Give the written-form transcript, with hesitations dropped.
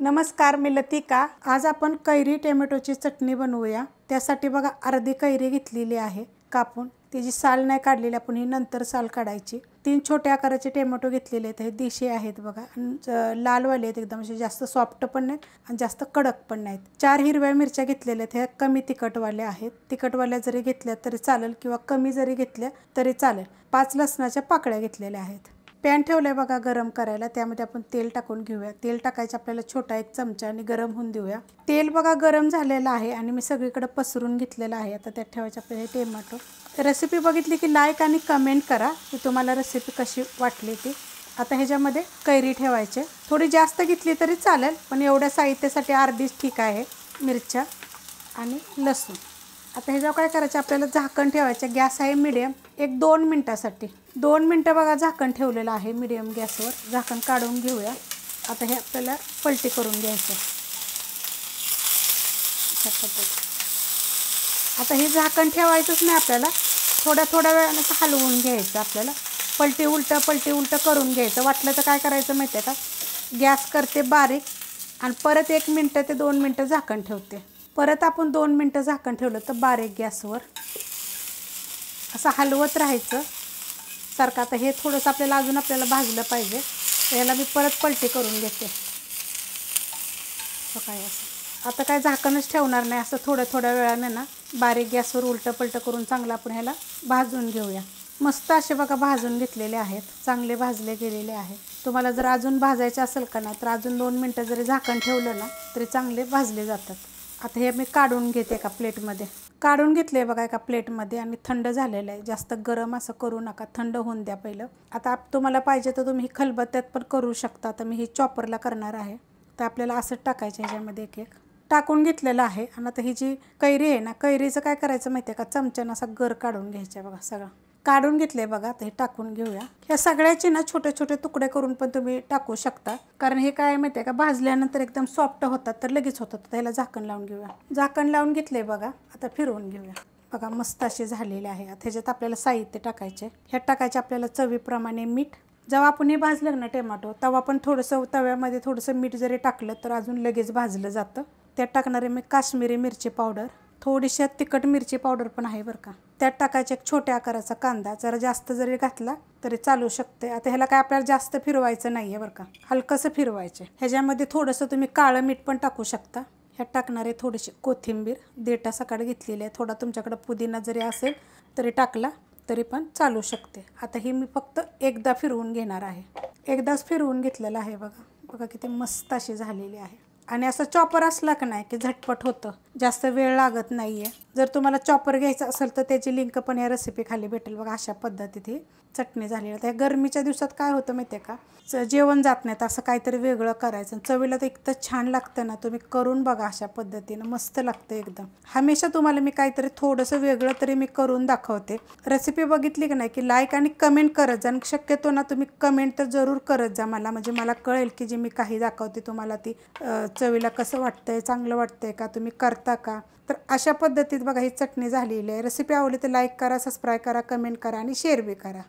नमस्कार, मी लतिका। आज आपण कैरी टोमॅटोची चटणी बनवूया। त्यासाठी बघा अर्धी कैरी घेतलेली आहे कापून, त्याची साल नाही काढलेली, आपण ही नंतर साल काढायची। 3 छोट्या आकाराचे टोमॅटो घेतलेले आहेत, हे देशी आहेत बघा, लाल वाले आहेत, एकदम असे जास्त सॉफ्ट पण नाहीत आणि जास्त कडक पण नाहीत। 4 हिरव्या मिरच्या घेतलेल्या आहेत, ह्या कमी तिखटवाल्या आहेत, तिखटवाल्या जरी घेतल्या तरी चालेल किंवा कमी जरी घेतल्या तरी चालेल। 5 लसणाच्या पाकळ्या घेतलेल्या आहेत। पॅन ठेवलाय बघा गरम करायला, त्यामध्ये आपण तेल टाकून घेऊया। तेल टाकायचं आपल्याला छोटा 1 चमचा आणि गरम होऊन देऊया। तेल बघा गरम झालेलं आहे आणि मी सगळीकडे पसरून घेतलेलं आहे। आता त्यात ठेवायचं आपल्याला टोमॅटो। रेसिपी बघितली की लाईक आणि कमेंट करा की तुम्हाला रेसिपी कशी वाटली ती। आता ह्याच्यामध्ये कैरी ठेवायचे, थोडी जास्त घेतली तरी चालेल, पण एवढ्या साहित्यासाठी अर्धीच ठीक आहे। मिरच्या आणि लसूण। आता ह्याच्यावर काय करायचं, आपल्याला झाकण ठेवायचं। गॅस आहे मीडियम, 1-2 मिनिटासाठी। 2 मिनिटं बघा झाकण ठेवलेलं आहे मीडियम गॅसवर। झाकण काढून घेऊया। आता हे आपल्याला पलटी करून घ्यायचं अशा पद्धतीने। आता हे झाकण ठेवायचंच नाही आपल्याला, थोड्या वेळानं हलवून घ्यायचं आपल्याला। पलटी उलटं करून घ्यायचं। वाटलं तर काय करायचं माहिती आहे का, गॅस करते बारीक आणि परत 1 मिनिटं ते 2 मिनिटं झाकण ठेवते। परत आपण 2 मिनिटं झाकण ठेवलं तर बारीक गॅसवर असं हलवत राहायचं सारखं। आता हे थोडंसं आपल्याला भाजलं पाहिजे, याला मी परत पलटी करून घेते काय असं। आता काय झाकणच ठेवणार नाही, असं थोड्या वेळाने ना बारीक गॅसवर उलटं करून चांगलं आपण ह्याला भाजून घेऊया। मस्त असे बघा भाजून घेतलेले आहेत, चांगले भाजले गेलेले आहेत। तुम्हाला जर अजून भाजायचे असेल का नाही तर अजून 2 मिनिटं जरी झाकण ठेवलं ना तरी चांगले भाजले जातात। आता हे मी काढून घेते एका प्लेटमध्ये। काढून घेतले बघा एका प्लेटमध्ये आणि थंड झालेलं आहे। जास्त गरम असं करू नका, थंड होऊन द्या पहिलं। आता तुम्हाला पाहिजे तर तुम्ही खलबत्त्यात पण करू शकता, तर मी ही चॉपरला करणार आहे। तर आपल्याला असं टाकायचं ह्याच्यामध्ये एक टाकून घेतलेलं आहे। आणि आता ही जी कैरी आहे ना, कैरीचं काय करायचं माहिती आहे का, चमच्यानं असा गर काढून घ्यायचा बघा। सगळं काढून घेतले बघा, आता हे टाकून घेऊया। ह्या सगळ्याचे ना छोटे तुकडे करून पण तुम्ही टाकू शकता, कारण हे काय माहिती आहे का, भाजल्यानंतर एकदम सॉफ्ट होतात तर लगेच होतात। तर ह्याला झाकण लावून घेऊया। झाकण लावून घेतले बघा, आता फिरवून घेऊया बघा, मस्त असे झालेले आहे। आता ह्याच्यात आपल्याला साहित्य टाकायचे, ह्यात टाकायचे आपल्याला चवीप्रमाणे मीठ। जेव्हा आपण हे भाजलं ना टोमॅटो, तेव्हा आपण थोडंसं तव्यामध्ये थोडंसं मीठ जरी टाकलं तर अजून लगेच भाजलं जातं। त्यात टाकणारे मी काश्मीरी मिरची पावडर, थोडीशी तिखट मिरची पावडर पण आहे बरं का। त्यात टाकायचे 1 छोट्या आकाराचा कांदा, जरा जास्त जरी घातला तरी चालू शकते। आता ह्याला काय आपल्याला जास्त फिरवायचं नाही आहे बरं का, हलकंसं फिरवायचे। ह्याच्यामध्ये थोडंसं तुम्ही काळं मीठ पण टाकू शकता। ह्यात टाकणारे थोडीशी कोथिंबीर, देठा सकाळ घेतलेली आहे। थोडा तुमच्याकडे पुदिना जरी असेल तरी टाकला तरी पण चालू शकते। आता ही मी फक्त एकदा फिरवून घेणार आहे। एकदाच फिरवून घेतलेलं आहे बघा किती मस्त अशी झालेली आहे। आणि असं चॉपर असला का नाही की झटपट होतं, जास्त वेळ लागत नाही आहे। जर तुम्हाला चॉपर घ्यायचं असेल तर त्याची लिंक पण या रेसिपी खाली भेटेल बघा। अशा पद्धतीत ही चटणी झालेली आहे। त्या गरमीच्या दिवसात काय होतं माहिती आहे का, जेवण जात नाही, असं काहीतरी वेगळं करायचं। चवीला तर इतकं छान लागतं ना, तुम्ही करून बघा अशा पद्धतीनं, मस्त लागतं एकदम। हमेशा तुम्हाला मी काहीतरी थोडंसं वेगळं तरी मी करून दाखवते। रेसिपी बघितली की नाही की लाईक आणि कमेंट करत जा, आणि शक्यतो ना तुम्ही कमेंट तर जरूर करत जा मला, म्हणजे मला कळेल की जे मी काही दाखवते तुम्हाला ती चवीला कसं वाटतंय, चांगलं वाटतंय का, तुम्ही करता का। तर अशा पद्धतीत बघा ही चटणी झालेली आहे। रेसिपी आवडली तर लाईक करा, सबस्क्राईब करा, कमेंट करा आणि शेअर बी करा।